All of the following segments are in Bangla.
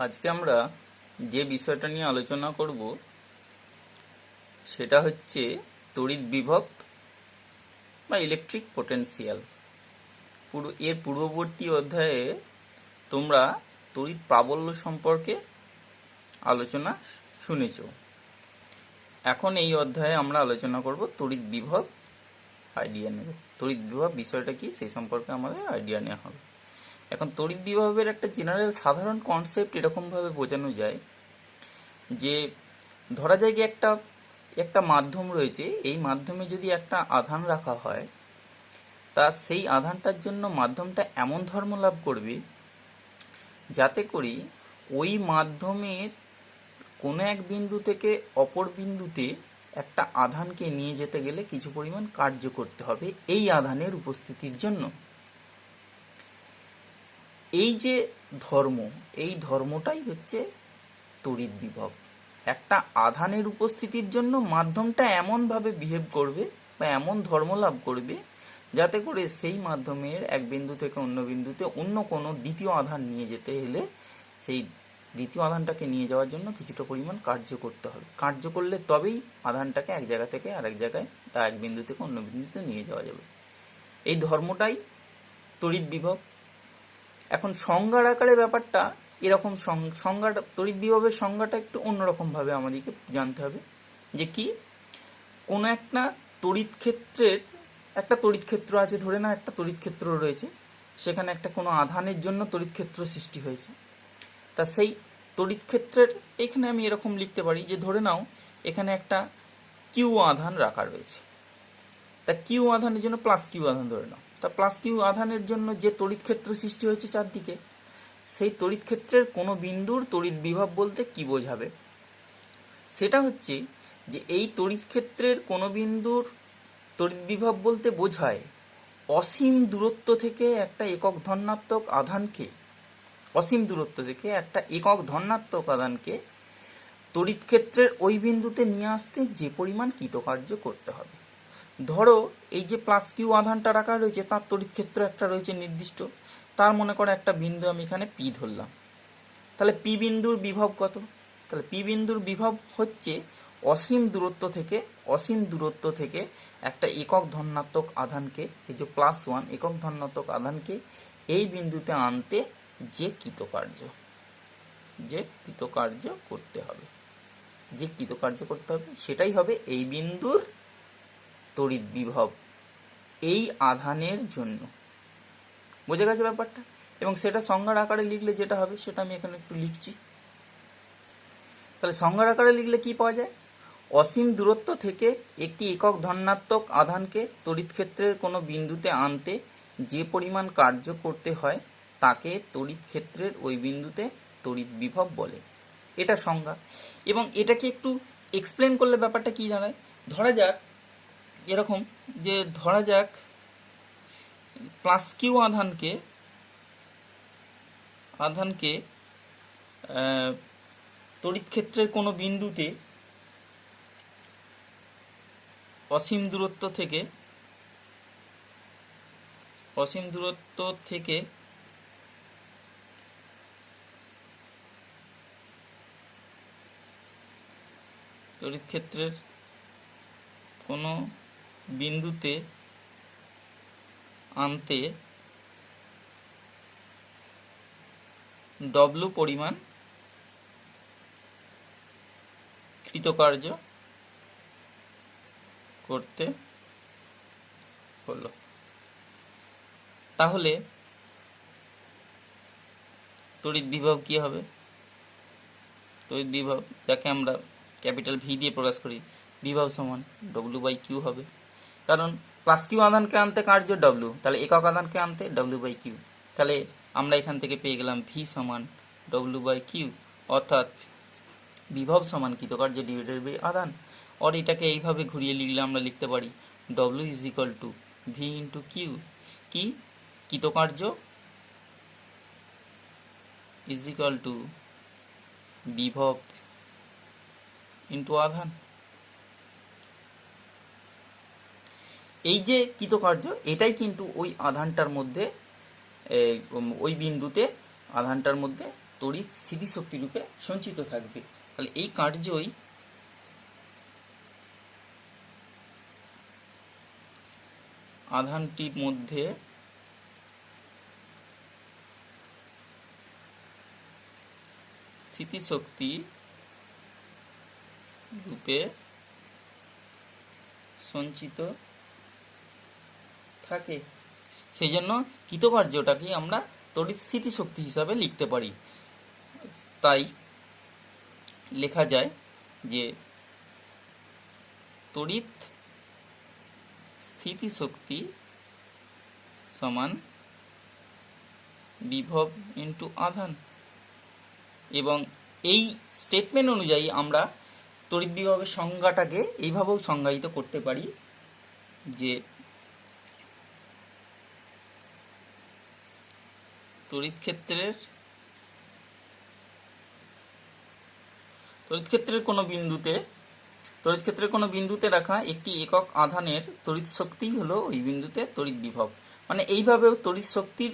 আজকে আমরা যে বিষয়টা নিয়ে আলোচনা করব সেটা হচ্ছে তড়িৎ বিভব বা ইলেকট্রিক পোটেনশিয়াল। এর পূর্ববর্তী অধ্যায়ে তোমরা তড়িৎ প্রাবল্য সম্পর্কে আলোচনা শুনেছ। এখন এই অধ্যায়ে আমরা আলোচনা করব তড়িৎ বিভব, আইডিয়া নেব। তড়িৎ বিভব বিষয়টা কি সেই সম্পর্কে আমাদের আইডিয়া নেওয়া হবে। এখন তড়িৎ বিভবের একটা জেনারেল সাধারণ কনসেপ্ট এরকমভাবে বোঝানো যায় যে ধরা যায় কি একটা মাধ্যম রয়েছে, এই মাধ্যমে যদি একটা আধান রাখা হয় তা সেই আধানটার জন্য মাধ্যমটা এমন ধর্ম লাভ করবে যাতে করে ওই মাধ্যমের কোনো এক বিন্দু থেকে অপর বিন্দুতে একটা আধানকে নিয়ে যেতে গেলে কিছু পরিমাণ কার্য করতে হবে এই আধানের উপস্থিতির জন্য। এই যে ধর্ম, এই ধর্মটাই হচ্ছে তড়িৎ বিভব। একটা আধানের উপস্থিতির জন্য মাধ্যমটা এমনভাবে বিহেভ করবে বা এমন ধর্ম লাভ করবে যাতে করে সেই মাধ্যমের এক বিন্দু থেকে অন্য বিন্দুতে অন্য কোনো দ্বিতীয় আধান নিয়ে যেতে হলে সেই দ্বিতীয় আধানটাকে নিয়ে যাওয়ার জন্য কিছুটা পরিমাণ কার্য করতে হবে। কার্য করলে তবেই আধানটাকে এক জায়গা থেকে আরেক জায়গায় বা এক বিন্দু থেকে অন্য বিন্দুতে নিয়ে যাওয়া যাবে। এই ধর্মটাই তড়িৎ বিভব। এখন সংজ্ঞার আকারে ব্যাপারটা এরকম, সংজ্ঞাটা তড়িৎ বিভবের সংজ্ঞাটা একটু অন্যরকমভাবে আমাদেরকে জানতে হবে যে কি কোনো একটা তড়িৎ ক্ষেত্রের একটা তড়িৎ ক্ষেত্র আছে, ধরে না একটা তড়িৎ ক্ষেত্র রয়েছে, সেখানে একটা কোনো আধানের জন্য তড়িৎ ক্ষেত্র সৃষ্টি হয়েছে। তা সেই তড়িৎ ক্ষেত্রের এখানে আমি এরকম লিখতে পারি যে ধরে নাও এখানে একটা কিউ আধান রাখা রয়েছে, তা কিউ আধানের জন্য প্লাস কিউ আধান ধরে নাও, তা প্লাস কিউ আধানের জন্য যে তড়িৎ ক্ষেত্র সৃষ্টি হয়েছে চারদিকে, সেই তড়িৎ ক্ষেত্রের কোনো বিন্দুর তড়িৎ বিভব বলতে কি বোঝাবে সেটা হচ্ছে যে এই তড়িৎ ক্ষেত্রের কোনো বিন্দুর তড়িৎ বিভব বলতে বোঝায় অসীম দূরত্ব থেকে একটা একক ধনাত্মক আধানকে, অসীম দূরত্ব থেকে একটা একক ধনাত্মক আধানকে তড়িৎ ক্ষেত্রের ওই বিন্দুতে নিয়ে আসতে যে পরিমাণ কৃতকার্য করতে হবে। ধরো এই যে প্লাস কিউ আধানটা রাখা রয়েছে তার তড়িৎ ক্ষেত্র একটা রয়েছে নির্দিষ্ট, তার মনে করো একটা বিন্দু আমি এখানে পি ধরলাম, তাহলে পি বিন্দুর বিভব কত? তাহলে পি বিন্দুর বিভব হচ্ছে অসীম দূরত্ব থেকে একটা একক ধনাত্মক আধানকে, এই যে +1 একক ধনাত্মক আধানকে এই বিন্দুতে আনতে যে কৃতকার্য করতে হবে, সেটাই হবে এই বিন্দুর তড়িৎ বিভব এই আধানের জন্য। বোঝা গেছে ব্যাপারটা? এবং সেটা সংজ্ঞার আকারে লিখলে যেটা হবে সেটা আমি এখানে একটু লিখছি। তাহলে সংজ্ঞার আকারে লিখলে কি পাওয়া যায়? অসীম দূরত্ব থেকে একটি একক ধনাত্মক আধানকে তড়িৎ ক্ষেত্রের কোনো বিন্দুতে আনতে যে পরিমাণ কার্য করতে হয় তাকে তড়িৎ ক্ষেত্রের ওই বিন্দুতে তড়িৎ বিভব বলে। এটা সংজ্ঞা। এবং এটাকে একটু এক্সপ্লেন করলে ব্যাপারটা কি দাঁড়ায়, ধরা যাক এরকম যে ধরা যাক প্লাস কিউ আধানকে তড়িৎ ক্ষেত্রের কোনো বিন্দুতে অসীম দূরত্ব থেকে তড়িৎ ক্ষেত্রের কোনো বিন্দুতে আনতে ডব্লু পরিমাণ কৃতকার্য করতে হলো। তাহলে তড়িৎ বিভব কি হবে? তড়িৎ বিভব, যাকে আমরা ক্যাপিটাল ভি দিয়ে প্রকাশ করি, বিভব সমান W/Q হবে। কারণ প্লাস কিউ আধানকে আনতে কার্য W, তাহলে একক আধানকে আনতে W/Q। তাহলে আমরা এখান থেকে পেয়ে গেলাম ভি সমান W/Q, অর্থাৎ বিভব সমান কৃতকার্য ডিভাইডেড বাই আধান। আর এটাকে এইভাবে ঘুরিয়ে লিখলে আমরা লিখতে পারি W = V × Q, কি কৃতকার্য = বিভব ইন্টু আধান। এই যে কৃতকার্য, এটাই কিন্তু ওই আধানটার মধ্যে, ওই বিন্দুতে আধানটার মধ্যে তড়িৎ স্থিতিশক্তি রূপে সঞ্চিত থাকবে। তাহলে এই কার্যই আধানটির মধ্যে স্থিতিশক্তি রূপে সঞ্চিত থাকে। সেই জন্য কৃতকার্যটাকে আমরা তড়িৎ স্থিতিশক্তি হিসাবে লিখতে পারি। তাই লেখা যায় যে তড়িৎ স্থিতিশক্তি সমান বিভব ইন্টু আধান। এবং এই স্টেটমেন্ট অনুযায়ী আমরা তড়িৎ বিভবের সংজ্ঞাটাকে এইভাবেও সংজ্ঞায়িত করতে পারি যে তড়িৎ ক্ষেত্রের কোনো বিন্দুতে রাখা একটি একক আধানের তড়িৎ শক্তি হলো ওই বিন্দুতে তড়িৎ বিভব। মানে এইভাবেও তড়িৎ শক্তির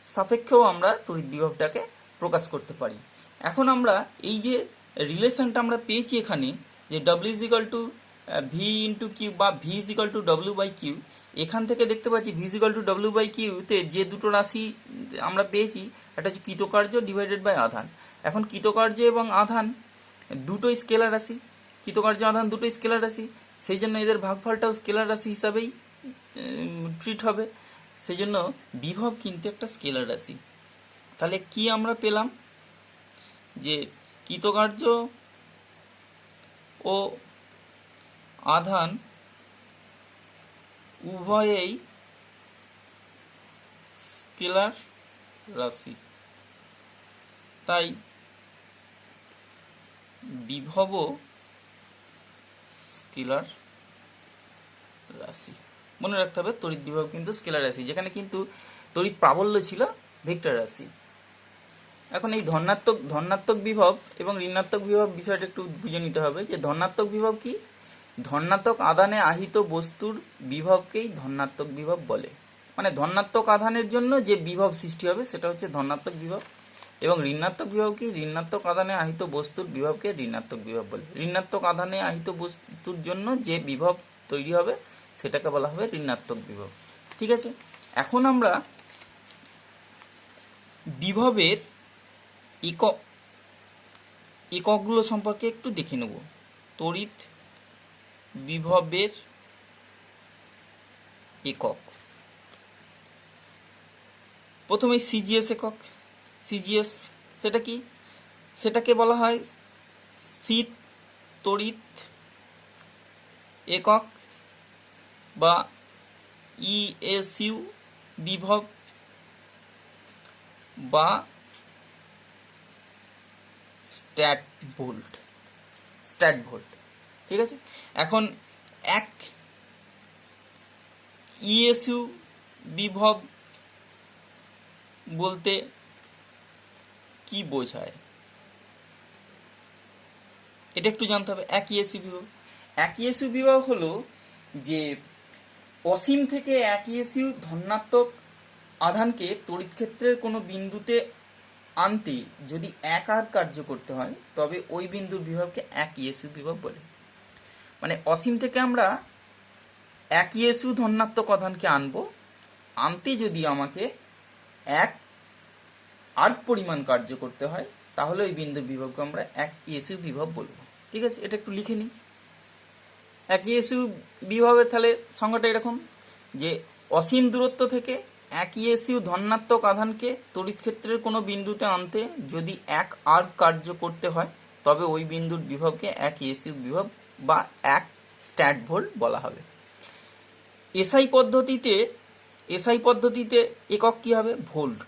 সাপেক্ষেও আমরা তড়িৎ বিভবটাকে প্রকাশ করতে পারি। এখন আমরা এই যে রিলেশনটা আমরা পেয়েছি এখানে, যে W = V × Q বা V = W/Q, এখান থেকে দেখতে পাচ্ছি V = W/Q তে যে দুটো রাশি আমরা পেয়েছি, একটা হচ্ছে কৃতকার্য ডিভাইডেড বাই আধান। এখন কৃতকার্য এবং আধান দুটোই স্কেলার রাশি, কৃতকার্য আধান দুটোই স্কেলার রাশি, সেই জন্য এদের ভাগফলটাও স্কেলার রাশি হিসাবেই ট্রিট হবে। সেই জন্য বিভব কিন্তু একটা স্কেলার রাশি। তাহলে কি আমরা পেলাম, যে কৃতকার্য ও আধান উভয়েই স্কেলার রাশি, তাই বিভবও স্কেলার রাশি। মনে রাখতে হবে তড়িৎ বিভব কিন্তু স্কেলার রাশি, যেখানে কিন্তু তড়িৎ প্রাবল্য ছিল ভেক্টর রাশি। এখন এই ধনাত্মক বিভব এবং ঋণাত্মক বিভব বিষয়টা একটু বুঝে নিতে হবে, যে ধনাত্মক বিভব কি, ধনাত্মক আধানে আহিত বস্তুর বিভবকেই ধনাত্মক বিভব বলে। মানে ধনাত্মক আধানের জন্য যে বিভব সৃষ্টি হবে সেটা হচ্ছে ধনাত্মক বিভব, এবং ঋণাত্মক বিভব কি, ঋণাত্মক আধানে আহিত বস্তুর বিভবকে ঋণাত্মক বিভব বলে। ঋণাত্মক আধানে আহিত বস্তুর জন্য যে বিভব তৈরি হবে সেটাকে বলা হবে ঋণাত্মক বিভব। ঠিক আছে, এখন আমরা বিভবের এককগুলো সম্পর্কে একটু দেখে নেব। তড়িৎ বিভবের একক, প্রথমে সিজিএস একক। সিজিএস সেটা কি, সেটাকে বলা হয় স্থির তড়িৎ একক বা ইএসইউ বিভব বা স্ট্যাট ভোল্ট। ঠিক আছে, এখন এক ইএসইউ বিভব বলতে কি বোঝায় এটা একটু জানতে হবে। এক ইএসইউ বিভব হলো যে অসীম থেকে এক ইএসইউ ধনাত্মক আধানকে তড়িৎ ক্ষেত্রের কোনো বিন্দুতে আনতে যদি এক আর কার্য করতে হয় তবে ওই বিন্দুর বিভবকে এক ইএসইউ বিভব বলে। মানে অসীম থেকে আমরা এক ইএসইউ ধনাত্মক আধানকে আনতে যদি আমাকে এক আর পরিমাণ কার্য করতে হয় তাহলে ওই বিন্দুর বিভবকে আমরা এক ইএসইউ বিভব বলবো। ঠিক আছে, এটা একটু লিখে নিই। এক ইএসইউ বিভবের তাহলে সংজ্ঞাটা এরকম, যে অসীম দূরত্ব থেকে এক ইএসইউ ধনাত্মক আধানকে তড়িৎ ক্ষেত্রের কোনো বিন্দুতে আনতে যদি এক আর কার্য করতে হয় তবে ওই বিন্দুর বিভবকে এক ইএসইউ বিভব বা এক স্ট্যাট ভোল্ট বলা হবে। এসআই পদ্ধতিতে একক কি হবে, ভোল্ট।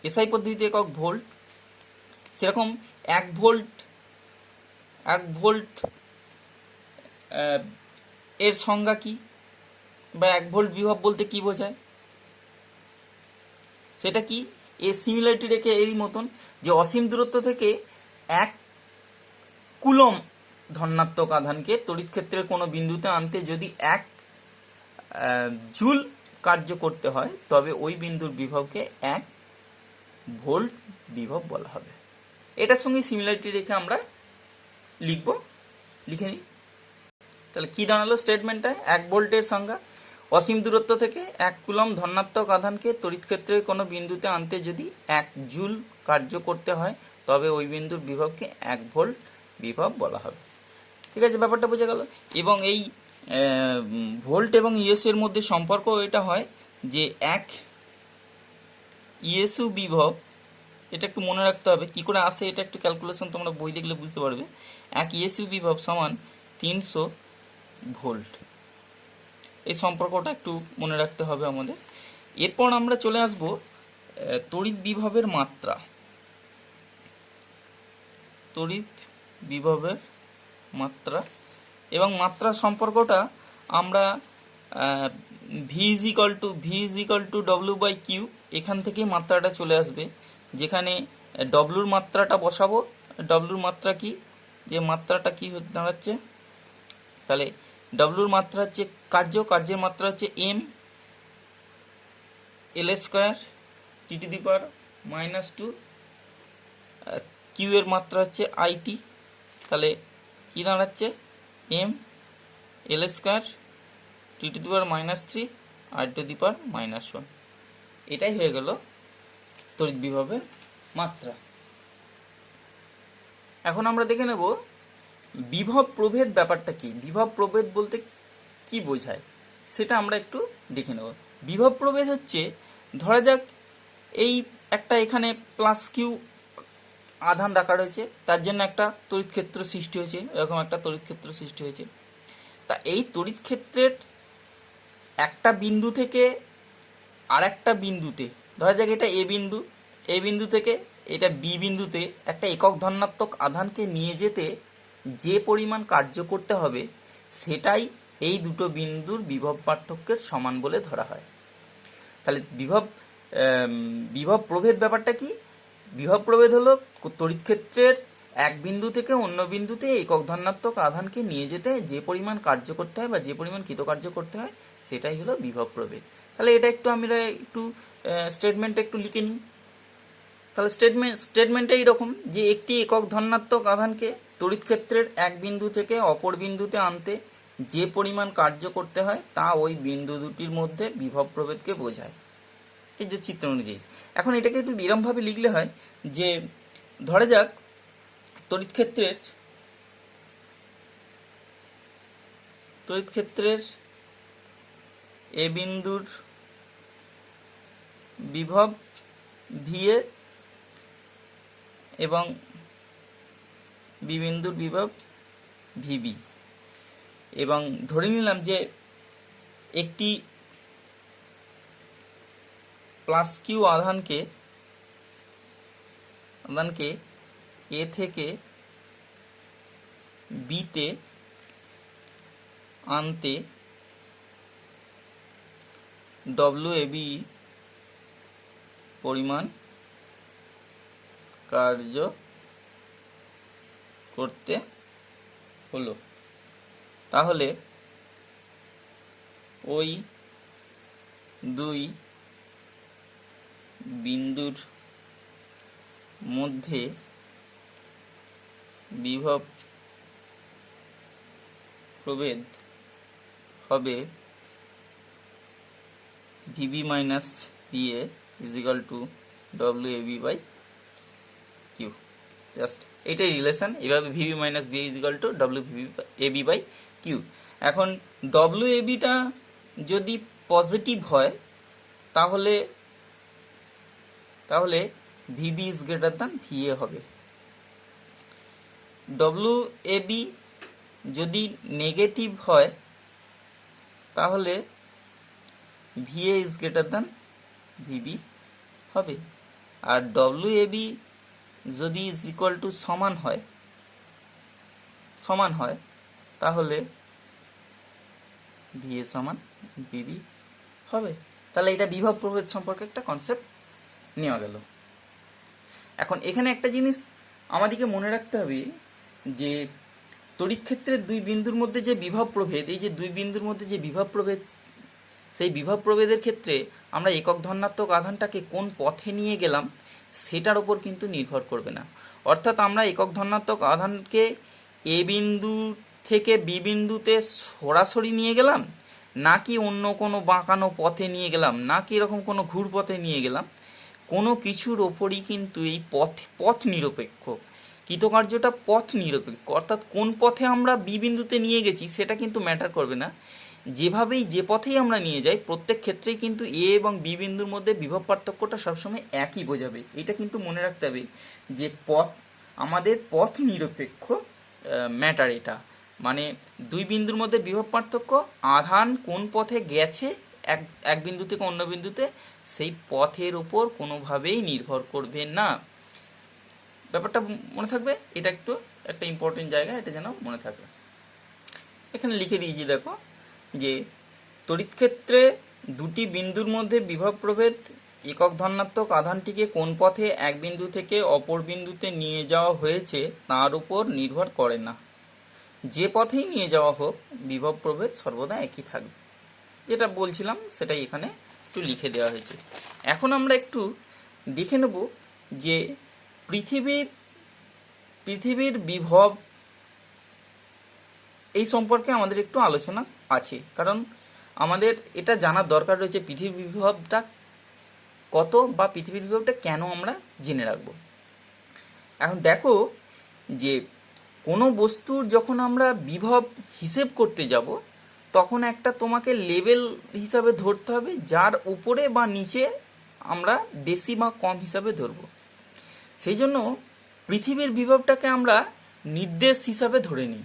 এসআই পদ্ধতিতে একক ভোল্ট। সেরকম এক ভোল্ট এর সংজ্ঞা কি, বা এক ভোল্ট বিভব বলতে কি বোঝায়, সেটা কি, এর সিমিলারিটি রেখে এরই মতন, যে অসীম দূরত্ব থেকে এক কুলম ধনাত্মক আধানকে তড়িৎ ক্ষেত্রের কোনো বিন্দুতে আনতে যদি এক জুল কার্য করতে হয় তবে ওই বিন্দুর বিভবকে এক ভোল্ট বিভব বলা হবে। এটার সঙ্গে সিমিলারিটি রেখে আমরা লিখে নিই। তাহলে কি দাঁড়ালো স্টেটমেন্টটা? 1 ভোল্টের সংজ্ঞা: অসীম দূরত্ব থেকে 1 কুলম্ব ধনাত্মক আধানকে তড়িৎ ক্ষেত্রের কোনো বিন্দুতে আনতে যদি 1 জুল কার্য করতে হয় তবে ওই বিন্দুর বিভবকে 1 ভোল্ট বিভব বলা হবে। ঠিক আছে, ব্যাপারটা বোঝা গেল। এবং এই ভোল্ট এবং ইএসইউ এর মধ্যে সম্পর্ক এটা হয় যে 1 ইএসইউ বিভব, এটা একটু মনে রাখতে হবে কি করে আসে, এটা একটু ক্যালকুলেশন তোমরা বই দেখলে বুঝতে পারবে। 1 ইএসইউ বিভব সমান 300 ভোল্ট, এই সম্পর্কটা একটু মনে রাখতে হবে আমাদের। এরপর আমরা চলে আসব তড়িৎ বিভবের মাত্রা। তড়িৎ বিভবের মাত্রা এবং মাত্রার সম্পর্কটা আমরা V is equal to W by Q, এখান থেকেই মাত্রাটা চলে আসবে, যেখানে ডব্লুর মাত্রাটা বসাবো। ডব্লুর মাত্রা কি, যে মাত্রাটা কি দাঁড়াচ্ছে, তাহলে ডব্লুর মাত্রা হচ্ছে কার্যের মাত্রা হচ্ছে M L square T to the power -2, Q এর মাত্রা হচ্ছে আইটি, তাহলে কি দাঁড়াচ্ছে M L square T to the power -3 আর টু দি পাওয়ার -1। এটাই হয়ে গেল তড়িৎ বিভবের মাত্রা। এখন আমরা দেখে নেব বিভব প্রভেদ ব্যাপারটা কি। বিভব প্রভেদ বলতে কি বোঝায় সেটা আমরা একটু দেখে নেব। বিভব প্রভেদ হচ্ছে, ধরা যাক এই একটা এখানে প্লাস কিউ আধান রাখা রয়েছে, তার জন্য একটা তড়িৎ ক্ষেত্র সৃষ্টি হয়েছে, এরকম একটা তড়িৎ ক্ষেত্র সৃষ্টি হয়েছে। তা এই তড়িৎ ক্ষেত্রের একটা বিন্দু থেকে আর একটা বিন্দুতে, ধরা যাক এটা এ বিন্দু থেকে এটা বি বিন্দুতে একটা একক ধনাত্মক আধানকে নিয়ে যেতে যে পরিমাণ কার্য করতে হবে সেটাই এই দুটো বিন্দুর বিভব পার্থক্যের সমান বলে ধরা হয়। তাহলে বিভব প্রভেদ ব্যাপারটা কি? বিভব প্রভেদ হলো তড়িৎ ক্ষেত্রের এক বিন্দু থেকে অন্য বিন্দুতে একক ধনাত্মক আধানকে নিয়ে যেতে যে পরিমাণ কার্য করতে হয় বা যে পরিমাণ কৃতকার্য করতে হয় সেটাই হলো বিভব প্রভেদ। তাহলে এটা একটু আমরা একটু স্টেটমেন্টটা একটু লিখে নিই। তাহলে স্টেটমেন্টটা এইরকম যে একটি একক ধনাত্মক আধানকে তড়িৎ ক্ষেত্রের এক বিন্দু থেকে অপর বিন্দুতে আনতে যে পরিমাণ কার্য করতে হয় তা ওই বিন্দু দুটির মধ্যে বিভব প্রভেদকে বোঝায়, এই যে চিত্র অনুযায়ী। এখন এটাকে একটু বিরামভাবে লিখলে হয় যে, ধরা যাক তড়িৎ ক্ষেত্রের এ বিন্দুর বিভব ভিএ এবং বি বিন্দুর বিভব ভিবি, এবং ধরে নিলাম যে একটি প্লাস কিউ আধানকে এ থেকে বিতে আনতে ডব্লিউএবি পরিমাণ কার্য করতে হলো, তাহলে ওই দুই বিন্দুর মধ্যে বিভব প্রভেদ হবে VB minus VA is equal to WAB by Q. Just এটাই রিলেশন, এভাবে VB minus VA is equal to WAB by Q. এখন ডব্লিউএবিটা যদি পজিটিভ হয় তাহলে VB is greater than VA হবে। ডব্লিউএবি যদি নেগেটিভ হয় তাহলে VA is greater than VB হবে। আর ডব্লিউএবি যদি ইজ ইকুয়াল টু সমান হয় তাহলে ভিএ সমান ভিবি হবে। তাহলে এটা বিভব প্রভেদ সম্পর্কে একটা কনসেপ্ট নেওয়া গেল। এখন এখানে একটা জিনিস আমাদেরকে মনে রাখতে হবে যে তড়িৎ ক্ষেত্রের দুই বিন্দুর মধ্যে যে বিভব প্রভেদ, এই যে দুই বিন্দুর মধ্যে যে বিভব প্রভেদ, সেই বিভব প্রভেদের ক্ষেত্রে আমরা একক ধনাত্মক আধানটাকে কোন পথে নিয়ে গেলাম সেটার ওপর কিন্তু নির্ভর করবে না। অর্থাৎ আমরা একক ধনাত্মক আধানকে এ বিন্দু থেকে বি বিন্দুতে সরাসরি নিয়ে গেলাম, নাকি অন্য কোনো বাঁকানো পথে নিয়ে গেলাম, নাকি এরকম কোনো ঘুরপথে নিয়ে গেলাম, কোনো কিছুর ওপরই কিন্তু এই পথ নিরপেক্ষ, কৃতকার্যটা পথ নিরপেক্ষ। অর্থাৎ কোন পথে আমরা বি বিন্দুতে নিয়ে গেছি সেটা কিন্তু ম্যাটার করবে না, যেভাবেই যে পথেই আমরা নিয়ে যাই প্রত্যেক ক্ষেত্রেই কিন্তু এ এবং বি বিন্দুর মধ্যে বিভব পার্থক্যটা সবসময় একই বোঝাবে। এটা কিন্তু মনে রাখতে হবে যে আমাদের পথ নিরপেক্ষ ম্যাটার এটা, মানে দুই বিন্দুর মধ্যে বিভব পার্থক্য, আধান কোন পথে গেছে এক বিন্দু থেকে অন্য বিন্দুতে সেই পথের উপর কোনোভাবেই নির্ভর করবে না। ব্যাপারটা মনে থাকবে, এটা একটা ইম্পর্টেন্ট জায়গা, এটা যেন মনে থাকে। এখানে লিখে দিয়েছি দেখো যে তড়িৎ ক্ষেত্রে দুটি বিন্দুর মধ্যে বিভব প্রভেদ একক ধনাত্মক আধানটিকে কোন পথে এক বিন্দু থেকে অপর বিন্দুতে নিয়ে যাওয়া হয়েছে তার উপর নির্ভর করে না। যে পথেই নিয়ে যাওয়া হোক বিভব প্রভেদ সর্বদা একই থাকবে। যেটা বলছিলাম সেটাই এখানে একটু লিখে দেওয়া হয়েছে। এখন আমরা একটু দেখে নেব যে পৃথিবীর বিভব এই সম্পর্কে আমাদের একটু আলোচনা আছে, কারণ আমাদের এটা জানার দরকার রয়েছে পৃথিবীর বিভবটা কত বা পৃথিবীর বিভবটা কেন আমরা জেনে রাখবো। এখন দেখো যে কোনো বস্তুর যখন আমরা বিভব হিসেব করতে যাব তখন একটা তোমাকে লেভেল হিসাবে ধরতে হবে, যার উপরে বা নিচে আমরা বেশি বা কম হিসাবে ধরব। সেই জন্য পৃথিবীর বিভবটাকে আমরা নির্দেশ হিসাবে ধরে নিই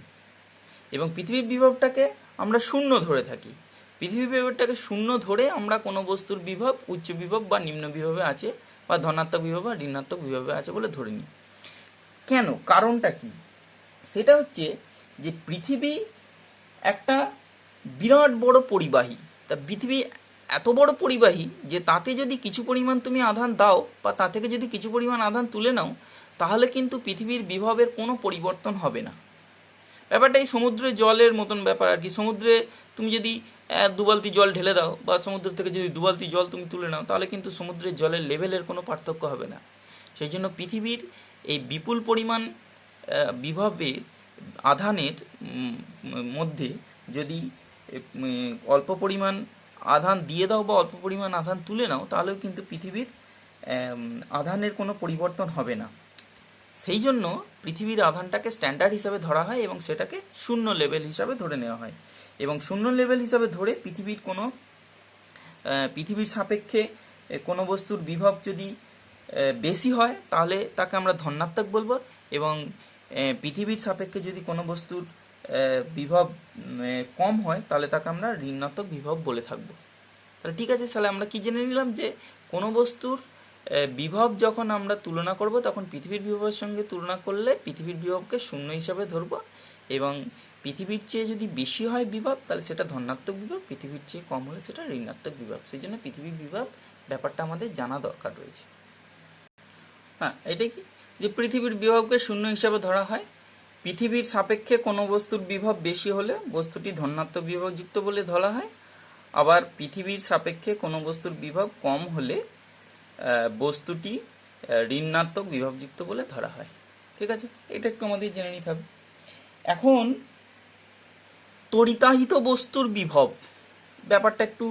এবং পৃথিবীর বিভবটাকে আমরা শূন্য ধরে থাকি। পৃথিবীর বিভবটাকে শূন্য ধরে আমরা কোনো বস্তুর বিভব উচ্চ বিভব বা নিম্ন বিভবে আছে বা ধনাত্মক বিভব বা ঋণাত্মক বিভবে আছে বলে ধরে নিই। কেন, কারণটা কি? সেটা হচ্ছে যে পৃথিবী একটা বিরাট বড় পরিবাহী। তা পৃথিবী এত বড় পরিবাহী যে তাতে যদি কিছু পরিমাণ তুমি আধান দাও বা তা থেকে যদি কিছু পরিমাণ আধান তুলে নাও তাহলে কিন্তু পৃথিবীর বিভবের কোনো পরিবর্তন হবে না। ব্যাপারটা এই সমুদ্রের জলের মতন ব্যাপার আর কি। সমুদ্রে তুমি যদি 2 বালতি জল ঢেলে দাও বা সমুদ্র থেকে যদি 2 বালতি জল তুমি তুলে নাও তাহলে কিন্তু সমুদ্রের জলের লেভেলের কোনো পার্থক্য হবে না। সেই জন্য পৃথিবীর এই বিপুল পরিমাণ বিভবে আধানের মধ্যে যদি অল্প পরিমাণ আধান দিয়ে দাও বা অল্প পরিমাণ আধান তুলে নাও তাহলেও কিন্তু পৃথিবীর আধানের কোনো পরিবর্তন হবে না। সেই জন্য পৃথিবীর আধানটাকে স্ট্যান্ডার্ড হিসাবে ধরা হয় এবং সেটাকে শূন্য লেভেল হিসাবে ধরে নেওয়া হয় এবং শূন্য লেভেল হিসাবে ধরে পৃথিবীর সাপেক্ষে কোনো বস্তুর বিভব যদি বেশি হয় তাহলে তাকে আমরা ধনাত্মক বলবো এবং পৃথিবীর সাপেক্ষে যদি কোনো বস্তুর বিভব কম হয় তাহলে তাকে আমরা ঋণাত্মক বিভব বলে থাকবো। তাহলে ঠিক আছে, তাহলে আমরা কি জেনে নিলাম যে কোনো বস্তুর বিভব যখন আমরা তুলনা করব তখন পৃথিবীর বিভবের সঙ্গে তুলনা করলে পৃথিবীর বিভবকে শূন্য হিসাবে ধরব এবং পৃথিবীর চেয়ে যদি বেশি হয় বিভব তাহলে সেটা ধনাত্মক বিভব, পৃথিবীর চেয়ে কম হলে সেটা ঋণাত্মক বিভব। সেই জন্য পৃথিবীর বিভব ব্যাপারটা আমাদের জানা দরকার রয়েছে। হ্যাঁ, এটাই কি যে পৃথিবীর বিভবকে শূন্য হিসাবে ধরা হয়। পৃথিবীর সাপেক্ষে কোনো বস্তুর বিভব বেশি হলে বস্তুটি ধনাত্মক বিভবযুক্ত বলে ধরা হয়, আবার পৃথিবীর সাপেক্ষে কোনো বস্তুর বিভব কম হলে বস্তুটি ঋণাত্মক বিভবযুক্ত বলে ধরা হয়। ঠিক আছে, এটা একটু আমাদের জেনে নিতে হবে। এখন তড়িতাহিত বস্তুর বিভব ব্যাপারটা একটু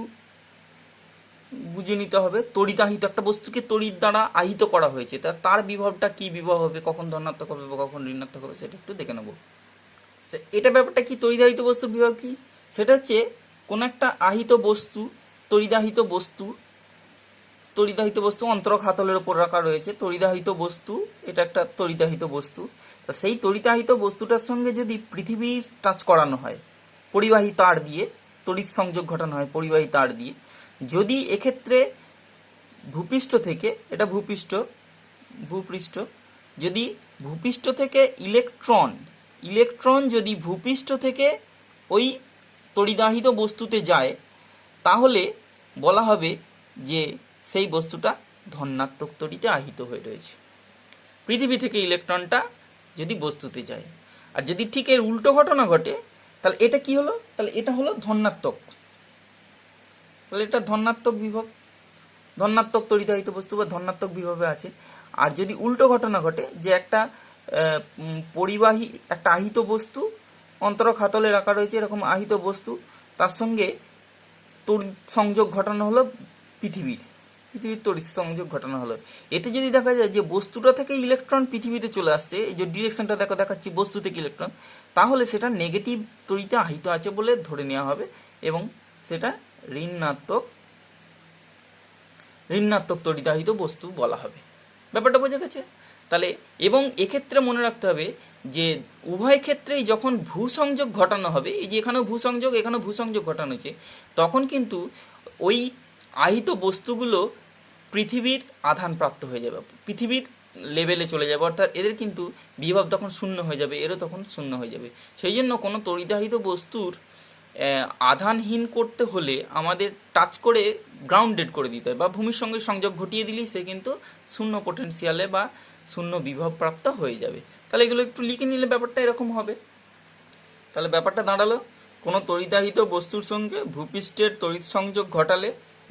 বুঝে নিতে হবে। তড়িতাহিত একটা বস্তুকে তড়িৎ দ্বারা আহিত করা হয়েছে, তার বিভবটা কি বিভব হবে, কখন ধনাত্মক হবে বা কখন ঋণাত্মক হবে সেটা একটু দেখে নেব। এটা ব্যাপারটা কি, তড়িতাহিত বস্তুর বিভব কি? সেটা হচ্ছে কোন একটা আহিত বস্তু, তড়িদাহিত বস্তু অন্তরক হাতলের উপর রাখা রয়েছে। তড়িদাহিত বস্তু, এটা একটা তড়িদাহিত বস্তু। তা সেই তড়িদাহিত বস্তুটার সঙ্গে যদি পৃথিবীর টাচ করানো হয় পরিবাহী তার দিয়ে, তড়িৎ সংযোগ ঘটানো হয় পরিবাহী তার দিয়ে, যদি এক্ষেত্রে ভূপৃষ্ঠ থেকে, এটা ভূপৃষ্ঠ, যদি ভূপৃষ্ঠ থেকে ইলেকট্রন যদি ভূপৃষ্ঠ থেকে ওই তড়িদাহিত বস্তুতে যায় তাহলে বলা হবে যে সেই বস্তুটা ধনাত্মক তড়িতে আহিত হয়ে রয়েছে। পৃথিবী থেকে ইলেকট্রনটা যদি বস্তুতে যায়, আর যদি ঠিক এর উল্টো ঘটনা ঘটে তাহলে এটা কি হলো, তাহলে এটা হলো ধনাত্মক, তাহলে এটা ধনাত্মক বিভব। ধনাত্মক তড়িদাহিত বস্তু বা ধনাত্মক বিভবে আছে। আর যদি উল্টো ঘটনা ঘটে, যে একটা পরিবাহী একটা আহিত বস্তু অন্তরক হাতলে রাখা রয়েছে, এরকম আহিত বস্তু, তার সঙ্গে তড়িৎ সংযোগ ঘটানো হলো পৃথিবীর তড়িৎ সংযোগ ঘটানো হলো, এতে যদি দেখা যায় যে বস্তুটা থেকে ইলেকট্রন পৃথিবীতে চলে আসছে, এই যে ডিরেকশনটা দেখাচ্ছি বস্তু থেকে ইলেকট্রন, তাহলে সেটা নেগেটিভ তড়িতে আহিত আছে বলে ধরে নেওয়া হবে এবং সেটা ঋণাত্মক তড়িতাহিত বস্তু বলা হবে। ব্যাপারটা বোঝা গেছে? তাহলে এবং এক্ষেত্রে মনে রাখতে হবে যে উভয় ক্ষেত্রেই যখন ভূসংযোগ ঘটানো হবে, এই যে এখানেও ভূসংযোগ ঘটানো হয়েছে, তখন কিন্তু ওই আহিত বস্তুগুলো পৃথিবীর আধান প্রাপ্ত হয়ে যাবে, পৃথিবীর লেভেলে চলে যাবে, অর্থাৎ এদের কিন্তু বিভব তখন শূন্য হয়ে যাবে, এরও তখন শূন্য হয়ে যাবে। সেই জন্য কোনো তড়িদাহিত বস্তুর আধানহীন করতে হলে আমাদের টাচ করে গ্রাউন্ডেড করে দিতে হয়, বা ভূমির সঙ্গে সংযোগ ঘটিয়ে দিলেই সে কিন্তু শূন্য পোটেনশিয়ালে বা শূন্য বিভব প্রাপ্ত হয়ে যাবে। তাহলে এগুলো একটু লিখে নিলে ব্যাপারটা এরকম হবে। তাহলে ব্যাপারটা দাঁড়ালো, কোনো তড়িদাহিত বস্তুর সঙ্গে ভূপৃষ্ঠের তড়িৎ সংযোগ ঘটালে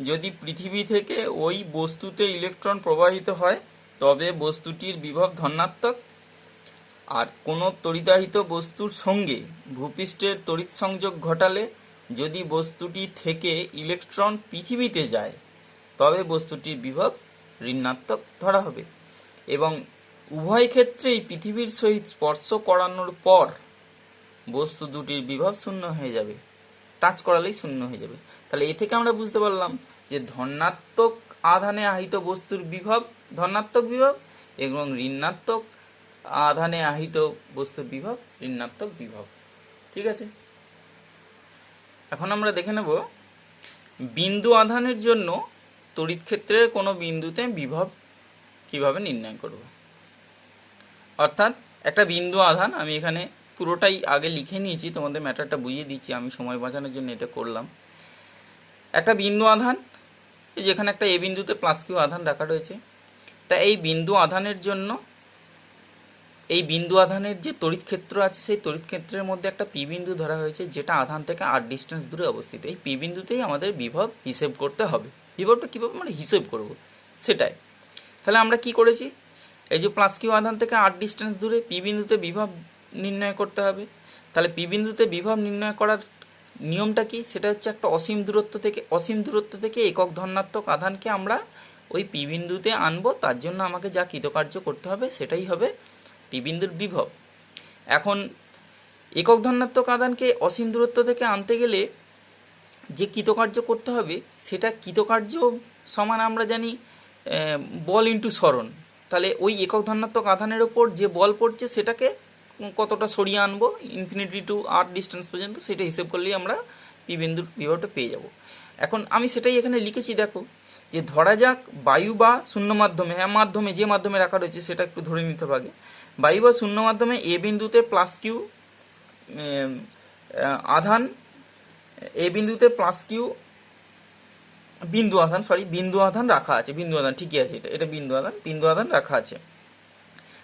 যদি পৃথিবী থেকে ওই বস্তুতে ইলেকট্রন প্রবাহিত হয় তবে বস্তুটির বিভব ধনাত্মক, আর কোনো তড়িদাহিত বস্তুর সঙ্গে ভূপৃষ্ঠের তড়িৎ সংযোগ ঘটালে যদি বস্তুটি থেকে ইলেকট্রন পৃথিবীতে যায় তবে বস্তুটির বিভব ঋণাত্মক ধরা হবে। এবং উভয় ক্ষেত্রেই পৃথিবীর সহিত স্পর্শ করানোর পর বস্তু দুটির বিভব শূন্য হয়ে যাবে, টাচ করালেই শূন্য হয়ে যাবে। তাহলে এ থেকে আমরা বুঝতে পারলাম যে ধনাত্মক আধানে আহিত বস্তুর বিভব ধনাত্মক বিভব এবং ঋণাত্মক আধানে আহিত বস্তুর বিভব ঋণাত্মক বিভব। ঠিক আছে, এখন আমরা দেখে নেব বিন্দু আধানের জন্য তড়িৎ ক্ষেত্রের কোনো বিন্দুতে বিভব কিভাবে নির্ণয় করব। অর্থাৎ একটা বিন্দু আধান, আমি এখানে পুরোটাই আগে লিখে নিয়েছি, তোমাদের ম্যাটারটা বুঝিয়ে দিচ্ছি, আমি সময় বাঁচানোর জন্য এটা করলাম। একটা বিন্দু আধান, যেখানে একটা এ বিন্দুতে প্লাস কিউ আধান রাখা রয়েছে, তা এই বিন্দু আধানের জন্য এই বিন্দু আধানের যে তড়িৎ ক্ষেত্র আছে সেই তড়িৎ ক্ষেত্রের মধ্যে একটা পি বিন্দু ধরা হয়েছে, যেটা আধান থেকে আর ডিস্টেন্স দূরে অবস্থিত। এই পি বিন্দুতেই আমাদের বিভব হিসেব করতে হবে। বিভবটা কীভাবে মানে হিসেব করব সেটাই। তাহলে আমরা কি করেছি, এই যে প্লাস কিউ আধান থেকে আর ডিস্টেন্স দূরে পি বিন্দুতে বিভব নির্ণয় করতে হবে। তাহলে পি বিন্দুতে বিভব নির্ণয় করার নিয়মটা কি, সেটা হচ্ছে একটা অসীম দূরত্ব থেকে একক ধনাত্মক আধানকে আমরা ওই পি বিন্দুতে আনবো। তার জন্য আমাকে যা কৃতকার্য করতে হবে সেটাই হবে পি বিন্দুর বিভব। এখন একক ধনাত্মক আধানকে অসীম দূরত্ব থেকে আনতে গেলে যে কৃতকার্য করতে হবে সেটা কৃতকার্য সমান আমরা জানি বল ইন্টু সরণ। তাহলে ওই একক ধনাত্মক আধানের ওপর যে বল পড়ছে সেটাকে কতটা সরিয়ে আনবো ইনফিনিটি টু আর ডিস্টেন্স পর্যন্ত, সেটা হিসেব করলেই আমরা পি বিন্দুর বিভবটা পেয়ে যাব। এখন আমি সেটাই এখানে লিখেছি, দেখো যে ধরা যাক বায়ু বা শূন্য মাধ্যমে যে মাধ্যমে রাখা রয়েছে সেটা একটু ধরে নিতে হবে। বায়ু বা শূন্য মাধ্যমে এ বিন্দুতে প্লাস কিউ আধান, এ বিন্দুতে প্লাস কিউ বিন্দু আধান রাখা আছে, ঠিকই আছে, এটা বিন্দু আধান রাখা আছে।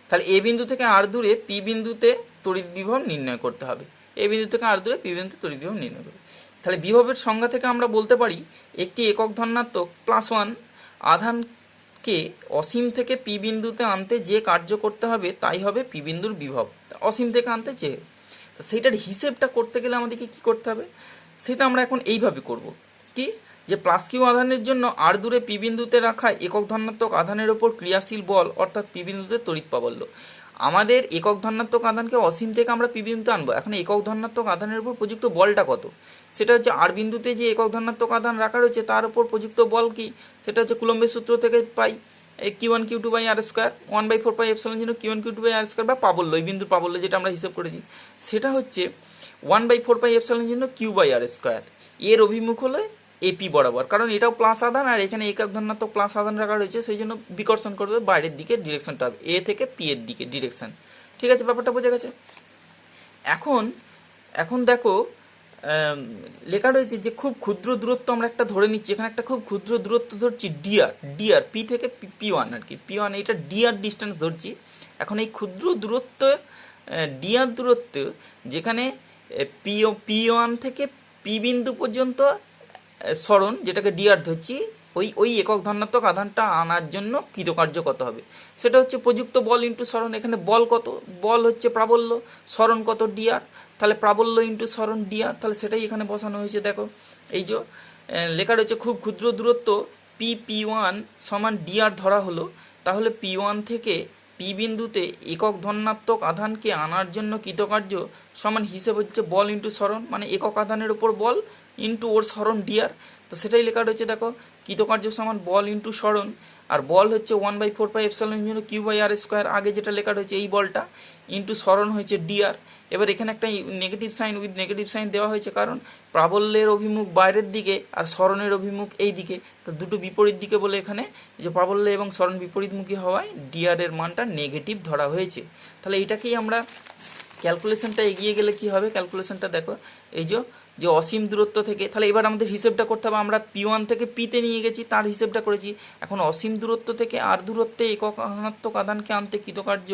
তাহলে এ বিন্দু থেকে আর দূরে পি বিন্দুতে তড়িৎ বিভব নির্ণয় করতে হবে, এ বিন্দু থেকে আর দূরে পি বিন্দুতে তড়িৎ বিভব নির্ণয় করবে। তাহলে বিভবের সংজ্ঞা থেকে আমরা বলতে পারি একটি একক ধনাত্মক +1 আধানকে অসীম থেকে পি বিন্দুতে আনতে যে কার্য করতে হবে তাই হবে পি বিন্দুর বিভব। অসীম থেকে আনতে যে, সেইটার হিসেবটা করতে গেলে আমাদেরকে কি করতে হবে সেটা আমরা এখন এইভাবে করব, কি যে প্লাস কিউ আধানের জন্য আর দূরে পি বিন্দুতে রাখা একক ধনাত্মক আধানের ওপর ক্রিয়াশীল বল অর্থাৎ পি বিন্দুতে তড়িৎ প্রাবল্য। আমাদের একক ধনাত্মক আধানকে অসীম থেকে আমরা পি বিন্দুতে আনবো। এখন একক ধনাত্মক আধানের উপর প্রযুক্ত বলটা কত, সেটা হচ্ছে আর বিন্দুতে যে একক ধনাত্মক আধান রাখা রয়েছে তার উপর প্রযুক্ত বল কি, সেটা হচ্ছে কুলম্বের সূত্র থেকে পাই Q1 Q2 by r square 1/4 pi epsilon 0 Q1 Q2 by r square, বা প্রাবল্য, এই বিন্দুর প্রাবল্য যেটা আমরা হিসাব করেছি সেটা হচ্ছে 1/4 pi epsilon 0 Q by r square. এর অভিমুখ হলো এপি বরাবর, কারণ এটাও প্লাস আধান আর এখানে একক ধনাত্মক প্লাস আধান রাখা রয়েছে, সেই জন্য বিকর্ষণ করবে বাইরের দিকে ডিরেকশনটা হবে এ থেকে পি এর দিকে ডিরেকশন। ঠিক আছে, ব্যাপারটা বোঝা গেছে। এখন দেখো লেখা রয়েছে যে খুব ক্ষুদ্র দূরত্ব আমরা একটা ধরে নিচ্ছি, এখানে একটা খুব ক্ষুদ্র দূরত্ব ধরছি ডিআর পি থেকে P1 আর কি, P1 এটা ডিআর ডিস্টেন্স ধরছি। এখন এই ক্ষুদ্র দূরত্ব ডিআর দূরত্ব যেখানে P1 থেকে পি বিন্দু পর্যন্ত সরণ, যেটাকে ডিআর ধরছি, ওই ওই একক ধনাত্মক আধানটা আনার জন্য কৃতকার্য কত হবে, সেটা হচ্ছে প্রযুক্ত বল ইন্টু সরণ। এখানে বল কত, বল হচ্ছে প্রাবল্য, সরণ কত ডিআর, তাহলে প্রাবল্য ইন্টু সরণ ডিআর, তাহলে সেটাই এখানে বসানো হয়েছে। দেখো এই যে লেখা রয়েছে খুব ক্ষুদ্র দূরত্ব পি1 সমান ডিআর ধরা হলো, তাহলে পি1 থেকে পি বিন্দুতে একক ধনাত্মক আধানকে আনার জন্য কৃতকার্য সমান হিসেব হচ্ছে বল ইন্টু সরণ, মানে একক আধানের উপর বল ইন্টু ওর সরণ ডিআর। তো সেটাই লেখা রয়েছে, দেখো কৃতকার্য সমান বল ইন্টু সরণ, আর বল হচ্ছে 1/4πε0 Q/r², আগে যেটা লেখা রয়েছে এই বলটা, ইন্টু সরণ হয়েছে ডিআর। এবার এখানে একটা negative sign with negative sign দেওয়া হয়েছে, কারণ প্রাবল্যের অভিমুখ বাইরের দিকে আর সরণের অভিমুখ এই দিকে, তো দুটো বিপরীত দিকে বলে এখানে যে প্রাবল্য এবং সরণ বিপরীতমুখী হওয়ায় ডিআর এর মানটা নেগেটিভ ধরা হয়েছে। তাহলে এটাকেই আমরা ক্যালকুলেশনটা এগিয়ে গেলে কি হবে, ক্যালকুলেশনটা দেখো এই যে যে অসীম দূরত্ব থেকে, তাহলে এবার আমাদের হিসেবটা করতে হবে। আমরা পি1 থেকে পিতে নিয়ে গেছি, তার হিসেবটা করেছি। এখন অসীম দূরত্ব থেকে আর দূরত্বে একক ধনাত্মক আধানকে আনতে কৃতকার্য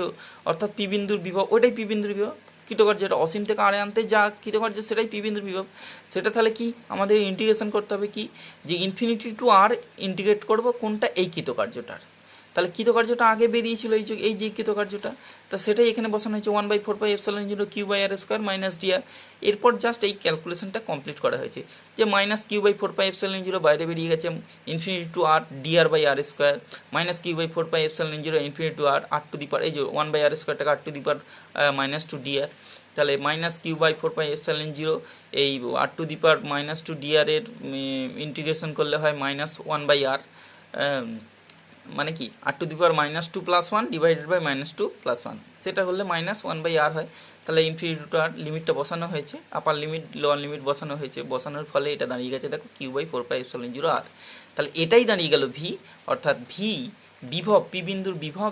অর্থাৎ পি বিন্দুর বিভব, ওইটাই পি বিন্দুর বিভব। কৃতকার্য এটা অসীম থেকে আরে আনতে যা কৃতকার্য সেটাই পি বিন্দুর বিভব। সেটা তাহলে কি আমাদের ইন্টিগ্রেশন করতে হবে, কি যে ইনফিনিটি টু আর ইন্টিগ্রেট করব কোনটা, এই কৃতকার্যটার। তাহলে কৃতকার্যটা আগে বেরিয়েছিল এই যে কৃতকার্যটা, তা সেটাই এখানে বসানো হয়েছে 1/4πε0 Q/r² মাইনাস ডিআর। এরপর জাস্ট এই ক্যালকুলেশনটা কমপ্লিট করা হয়েছে, যে মাইনাস Q/4πε0 বাইরে বেরিয়ে গেছে infinity to R dr/r² minus Q/4πε0 infinity to R to the power এই যে 1/r²টাকে r to the power -2 dr। তাহলে মাইনাস Q/4πε0 এই r to the power -2 dr এর ইন্টিগ্রেশন করলে হয় -1/r, মানে কি r to the power -2 + 1 divided by -2 + 1, সেটা হলে -1/r হয়। তাহলে ইনফিনিটি টু আর লিমিটটা বসানো হয়েছে, আপার লিমিট লোয়ার লিমিট বসানো হয়েছে, বসানোর ফলে এটা দাঁড়িয়ে গেছে দেখো Q/4πε0r। তাহলে এটাই দাঁড়িয়ে গেল ভি, অর্থাৎ ভি বিভব পি বিন্দুর বিভব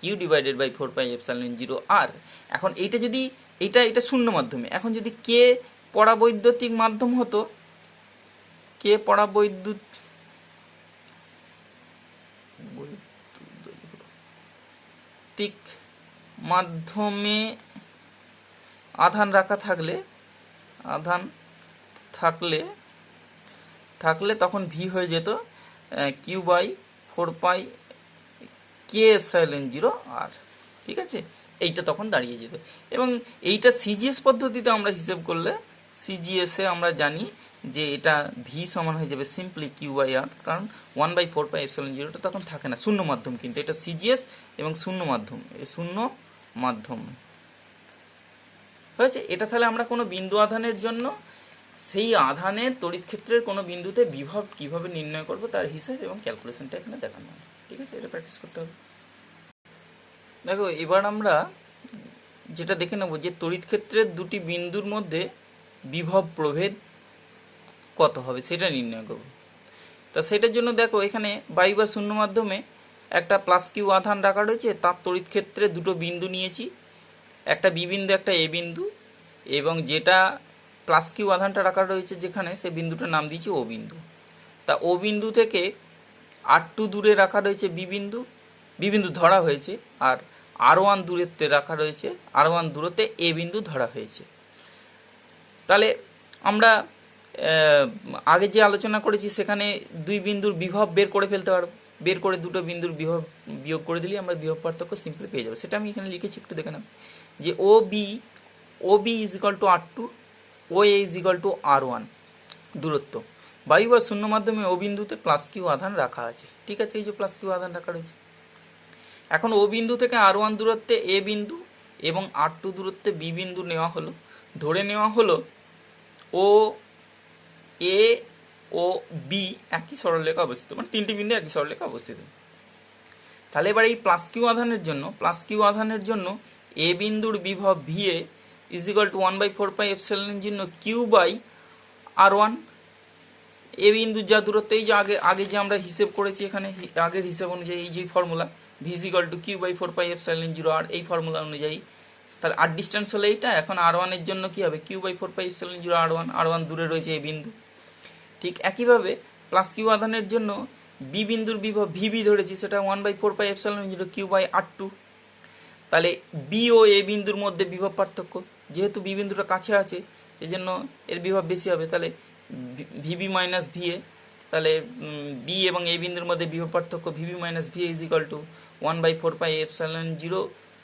Q/4πε0r। এখন এইটা যদি এটা শূন্য মাধ্যমে, এখন যদি কে পরাবৈদ্যুতিক মাধ্যম হতো, কে বৈদ্যুতিক মাধ্যমে আধান রাখা থাকলে তখন ভি হয়ে যেত Q/4πk∪0r। ঠিক আছে, এইটা তখন দাঁড়িয়ে যেত। এবং এইটা সিজিএস পদ্ধতিতে আমরা হিসেব করলে, সিজিএসে আমরা জানি যে এটা ভি সমান হয়ে যাবে সিম্পলি Q/r, কারণ 1/4πε0টা তখন থাকে না, শূন্য মাধ্যম। কিন্তু এটা সিজিএস এবং শূন্য মাধ্যম হয়েছে। এটা তাহলে আমরা কোনো বিন্দু আধানের জন্য সেই আধানের তড়িৎ ক্ষেত্রের কোনো বিন্দুতে বিভব কিভাবে নির্ণয় করব তার হিসাব এবং ক্যালকুলেশনটা এখানে দেখানো হবে। ঠিক আছে, এটা প্র্যাকটিস করতে হবে। দেখো এবার আমরা যেটা দেখে নেব যে তড়িৎ ক্ষেত্রের দুটি বিন্দুর মধ্যে বিভব প্রভেদ কত হবে সেটা নির্ণয় করব। তা সেটার জন্য দেখো এখানে বায়ু বা শূন্য মাধ্যমে একটা +q আধান রাখা রয়েছে, তার তড়িৎ ক্ষেত্রে দুটো বিন্দু নিয়েছি, একটা বি বিন্দু একটা এ বিন্দু, এবং যেটা +q আধানটা রাখা রয়েছে যেখানে, সে বিন্দুটার নাম দিয়েছি ও বিন্দু। তা ও বিন্দু থেকে r2 দূরে রাখা রয়েছে বি বিন্দু ধরা হয়েছে, আর r1 দূরত্বে রাখা রয়েছে, r1 দূরত্বে এ বিন্দু ধরা হয়েছে। তাহলে আমরা আগে যে আলোচনা করেছি সেখানে দুই বিন্দুর বিভব বের করে ফেলতে পারবো, বের করে দুটো বিন্দুর বিভব বিয়োগ করে দিলে আমরা বিভব পার্থক্য সিম্পলি পেয়ে যাবো। সেটা আমি এখানে লিখেছি, একটু দেখে নাও যে OB = r2, OA = r1 দূরত্ব। বায়ু বা শূন্য মাধ্যমে ও বিন্দুতে +q আধান রাখা আছে। ঠিক আছে, এই যে +q আধান রাখা রয়েছে। এখন ও বিন্দু থেকে r1 দূরত্বে এ বিন্দু এবং r2 দূরত্বে বি বিন্দু নেওয়া হলো, ধরে নেওয়া হলো ও এ ও বি একই সরলরেখা অবস্থিত, মানে তিনটি বিন্দু একই সরলরেখা অবস্থিত। তাহলে এবার এই +q আধানের জন্য এ বিন্দুর বিভব VA = 1/4πε0 Q/r1। এ বিন্দুর যা দূরত্ব, এই যে আগে যে আমরা হিসেব করেছি, এখানে আগের হিসেব অনুযায়ী এই যে ফর্মুলা V = Q/4πε0r, এই ফর্মুলা অনুযায়ী, তাহলে আর ডিস্টেন্স হলে এইটা। এখন r1 এর জন্য কি হবে, Q/4πε0 r1 দূরে রয়েছে এই বিন্দু। ঠিক একইভাবে +q আধানের জন্য বি বিন্দুর বিভব VB ধরেছি, সেটা 1/4πε0 Q/r2। তাহলে বি ও এ বিন্দুর মধ্যে বিভব পার্থক্য, যেহেতু বি বিন্দুটা কাছে আছে সেই জন্য এর বিভব বেশি হবে, তাহলে VB - VA, তাহলে বি এবং এ বিন্দুর মধ্যে বিভব পার্থক্য VB minus V is equal to 1/4πε0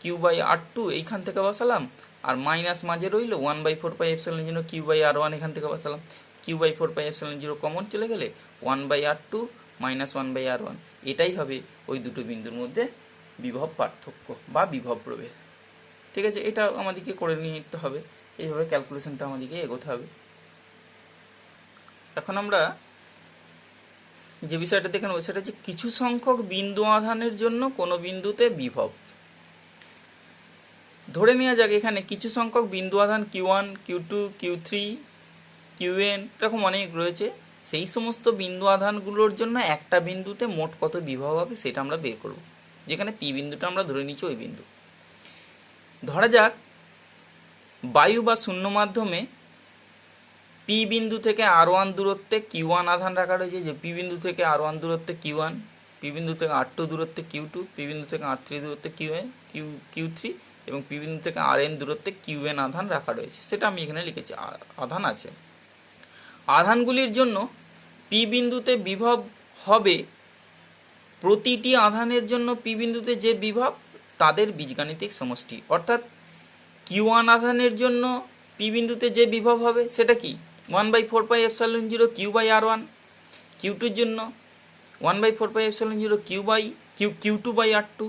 Q by R two এইখান থেকে বসালাম, আর মাইনাস মাঝে রইল 1/4πε0 কিউ বাই আর ওয়ান এখান থেকে বসালাম। কিউ বাই 4πε0 কমন চলে গেলে 1/r2 মাইনাস 1/r1, এটাই হবে ওই দুটো বিন্দুর মধ্যে বিভব পার্থক্য বা বিভব প্রভেদ। ঠিক আছে, এটা আমাদেরকে করে নিতে হবে, এইভাবে ক্যালকুলেশনটা আমাদেরকে এগোতে হবে। এখন আমরা যে বিষয়টা দেখে নেব সেটা হচ্ছে কিছু সংখ্যক বিন্দু আধানের জন্য কোনো বিন্দুতে বিভব। ধরে নেওয়া যাক এখানে কিছু সংখ্যক বিন্দু আধান Q1, Q2, Q3, Qn এরকম অনেক রয়েছে। সেই সমস্ত বিন্দু আধানগুলোর জন্য একটা বিন্দুতে মোট কত বিভব হবে সেটা আমরা বের করব। যেখানে পি বিন্দুটা আমরা ধরে নিচ্ছি ওই বিন্দু। ধরা যাক বায়ু বা শূন্য মাধ্যমে পি বিন্দু থেকে আর1 দূরত্বে Q1 আধান রাখা রয়েছে, যে পি বিন্দু থেকে আর1 দূরত্বে Q1, পি বিন্দু থেকে আর2 দূরত্বে Q2, পি বিন্দু থেকে আর3 দূরত্বে Q3 এবং পি বিন্দু থেকে Rn দূরত্বে Qn আধান রাখা রয়েছে। সেটা আমি এখানে লিখেছি, আধান আছে। আধানগুলির জন্য পি বিন্দুতে বিভব হবে প্রতিটি আধানের জন্য পি বিন্দুতে যে বিভব তাদের বীজগাণিতিক সমষ্টি। অর্থাৎ Q1 আধানের জন্য পি বিন্দুতে যে বিভব হবে সেটা কি 1/4πε0 কিউ বাই আর1, Q2 এর জন্য 1/4πε0 Q2 বাই আর2,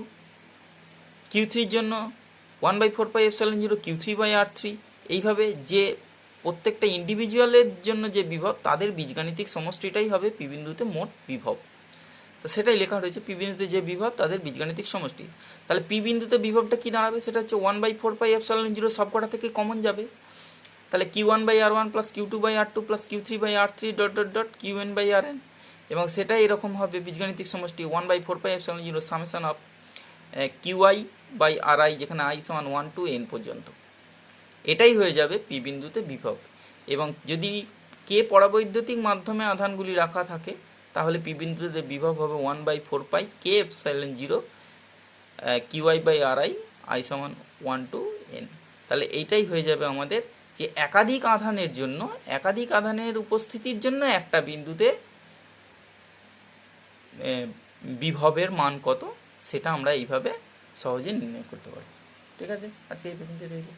Q3 এর জন্য 1/4πε0 Q3 বাই আর3। এইভাবে যে প্রত্যেকটা ইন্ডিভিজুয়ালের জন্য যে বিভব তাদের বীজগাণিতিক সমষ্টিটাই হবে পি বিন্দুতে মোট বিভব। তো সেটাই লেখা রয়েছে, পি বিন্দুতে যে বিভব তাদের বীজগাণিতিক সমষ্টি। তাহলে পি বিন্দুতে বিভবটা কি দাঁড়াবে, সেটা হচ্ছে 1/4πε0 সবকটা থেকে কমন যাবে। তাহলে Q1/r1 plus Q2/r2 plus Q3/r3 dot dot dot Qn/rn, এবং সেটাই এরকম হবে বীজগাণিতিক সমষ্টি 1/4πε0 সামেশন অফ QI/ri, যেখানে i সমান 1 to n পর্যন্ত। এটাই হয়ে যাবে পি বিন্দুতে বিভব। এবং যদি কে পরাবৈদ্যুতিক মাধ্যমে আধানগুলি রাখা থাকে তাহলে পি বিন্দুতে বিভব হবে 1/4πk0 QI/ri, i সমান 1 to n। তাহলে এইটাই হয়ে যাবে আমাদের যে একাধিক আধানের জন্য, একাধিক আধানের উপস্থিতির জন্য একটা বিন্দুতে বিভবের মান কত সেটা আমরা এইভাবে সহজে নির্ণয় করতে পারি। ঠিক আছে, আজকে এই পর্যন্ত রইল।